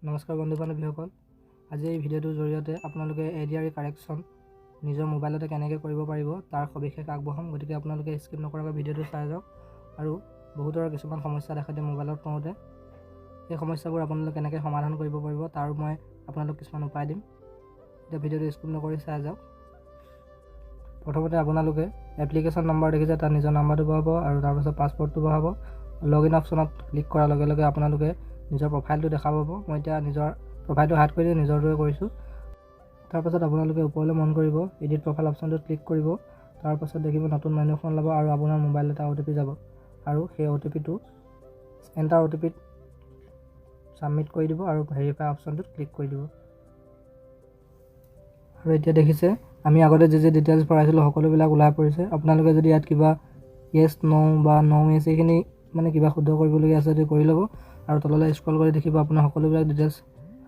নমস্কাৰ বন্ধু বান্ধৱীসকল, আজি এই ভিডিঅ'টোৰ জৰিয়তে আপোনালোকে ADRE কাৰেকশ্যন নিজৰ মোবাইলতে কেনেকৈ কৰিব পাৰিব তাৰ সবিশেষ আগবঢ়াম। গতিকে আপোনালোকে স্কিপ নকৰাকৈ ভিডিঅ'টো চাই যাওক। আৰু বহুতৰ কিছুমান সমস্যা দেখা দিয়ে মোবাইলত কৰোঁতে, এই সমস্যাবোৰ আপোনালোকে কেনেকৈ সমাধান কৰিব পাৰিব তাৰ মই আপোনালোকক কিছুমান উপায় দিম। এতিয়া ভিডিঅ'টো স্কিপ নকৰি চাই যাওক। প্ৰথমতে আপোনালোকে এপ্লিকেশ্যন নম্বৰ দেখিছে, তাত নিজৰ নাম্বাৰটো বহাব আৰু তাৰপাছত পাছৱৰ্ডটো বহাব। লগইন অপশ্যনত ক্লিক কৰাৰ লগে লগে আপোনালোকে নিজৰ প্ৰফাইলটো দেখা পাব। মই এতিয়া নিজৰ প্ৰফাইলটো হাইড কৰি নিজৰটোৱে কৰিছোঁ। তাৰপাছত আপোনালোকে ওপৰলৈ মন কৰিব, এডিট প্ৰফাইল অপশ্যনটোত ক্লিক কৰিব। তাৰপাছত দেখিব নতুন মেনু এখন ল'ব আৰু আপোনাৰ মোবাইলত এটা OTP যাব আৰু সেই OTPটো এণ্টাৰ OTPত ছাবমিট কৰি দিব আৰু ভেৰিফাই অপশ্যনটোত ক্লিক কৰি দিব। আৰু এতিয়া দেখিছে আমি আগতে যি ডিটেইলছ ভৰাইছিলোঁ সকলোবিলাক ওলাই পৰিছে। আপোনালোকে যদি ইয়াত কিবা য়েছ ন' বা ন' য়েছ এইখিনি কিবা শুদ্ধ কৰিবলগীয়া আছে যদি কৰি ল'ব। আৰু তললৈ স্ক্ৰল কৰি দেখিব আপোনাৰ সকলোবিলাক ডিটেইলছ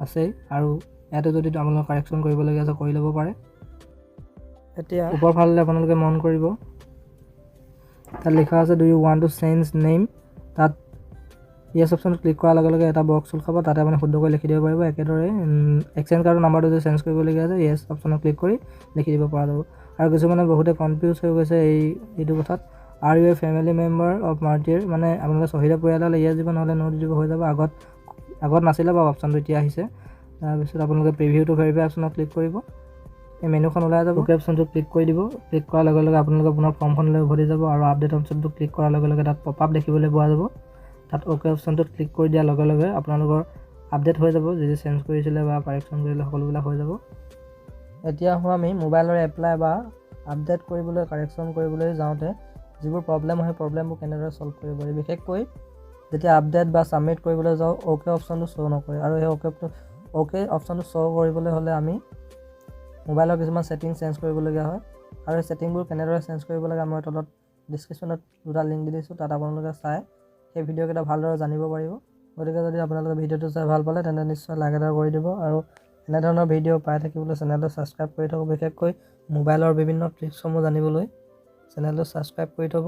আছেই। আৰু ইয়াতে যদি আপোনালোকে কাৰেকশ্যন কৰিবলগীয়া আছে কৰি ল'ব পাৰে। এতিয়া ওপৰ ফাললৈ আপোনালোকে মন কৰিব, তাত লিখা আছে do you want to change name. তাত য়েছ অপশ্যনত ক্লিক কৰাৰ লগে লগে এটা বক্স খাব, তাতে আপুনি শুদ্ধকৈ লিখি দিব পাৰিব। একেদৰে এক্সচেঞ্জ কাৰ্ডৰ নাম্বাৰটো যদি চেঞ্জ কৰিবলগীয়া আছে য়েছ অপশ্যনত ক্লিক কৰি লিখি দিব পৰা যাব। আৰু কিছুমানে বহুতে কনফিউজ হৈ গৈছে এইটো কথাত। Are you a family member of martyr, আপোনালোকে শ্বহীদৰ পৰিয়াল হ'লে য়েছ দিব, নহ'লে ন' দি দিব, হৈ যাব। আগত নাছিলে বাৰু অপশ্যনটো, এতিয়া আহিছে। তাৰপিছত আপোনালোকে প্ৰিভিউটো ভেৰিফাই অপশ্যনত ক্লিক কৰিব, এই মেনুখন ওলাই যাব। অ'কে অপশ্যনটো ক্লিক কৰি দিব। ক্লিক কৰাৰ লগে লগে আপোনালোকে পুনৰ ফৰ্মখনলৈ উভতি যাব আৰু আপডেট অপশ্যনটো ক্লিক কৰাৰ লগে লগে তাত পপ আপ দেখিবলৈ পোৱা যাব। তাত অ'কে অপশ্যনটোত ক্লিক কৰি দিয়াৰ লগে লগে আপোনালোকৰ আপডেট হৈ যাব, যি চেঞ্জ কৰিছিলে বা কাৰেকশ্যন কৰিলে সকলোবিলাক হৈ যাব। এতিয়া আমি মোবাইলৰ এপ্লাই বা আপডেট কৰিবলৈ কাৰেকশ্যন কৰিবলৈ যাওঁতে যিবোৰ প্ৰব্লেম হয়, প্ৰব্লেমবোৰ কেনেদৰে ছল্ভ কৰিব পাৰি। বিশেষকৈ যেতিয়া আপডেট বা ছাবমিট কৰিবলৈ যাওঁ অ'কে অপশ্যনটো শ্ব' নকৰে। আৰু সেই অ'কে অপশ্যনটো শ্ব' কৰিবলৈ হ'লে আমি মোবাইলৰ কিছুমান ছেটিং চেঞ্জ কৰিবলগীয়া হয়। আৰু সেই ছেটিংবোৰ কেনেদৰে চেঞ্জ কৰিব লাগে মই তলত ডিছক্ৰিপশ্যনত দুটা লিংক দি দিছোঁ, তাত আপোনালোকে চাই সেই ভিডিঅ'কেইটা ভালদৰে জানিব পাৰিব। গতিকে যদি আপোনালোকে ভিডিঅ'টো চাই ভাল পালে তেন্তে নিশ্চয় লাইক এটা কৰি দিব। আৰু এনেধৰণৰ ভিডিঅ' পাই থাকিবলৈ চেনেলটো ছাবস্ক্ৰাইব কৰি থ'ব। বিশেষকৈ মোবাইলৰ বিভিন্ন ট্ৰিক্সসমূহ জানিবলৈ চেনেলটো ছাবস্ক্ৰাইব কৰি থ'ব।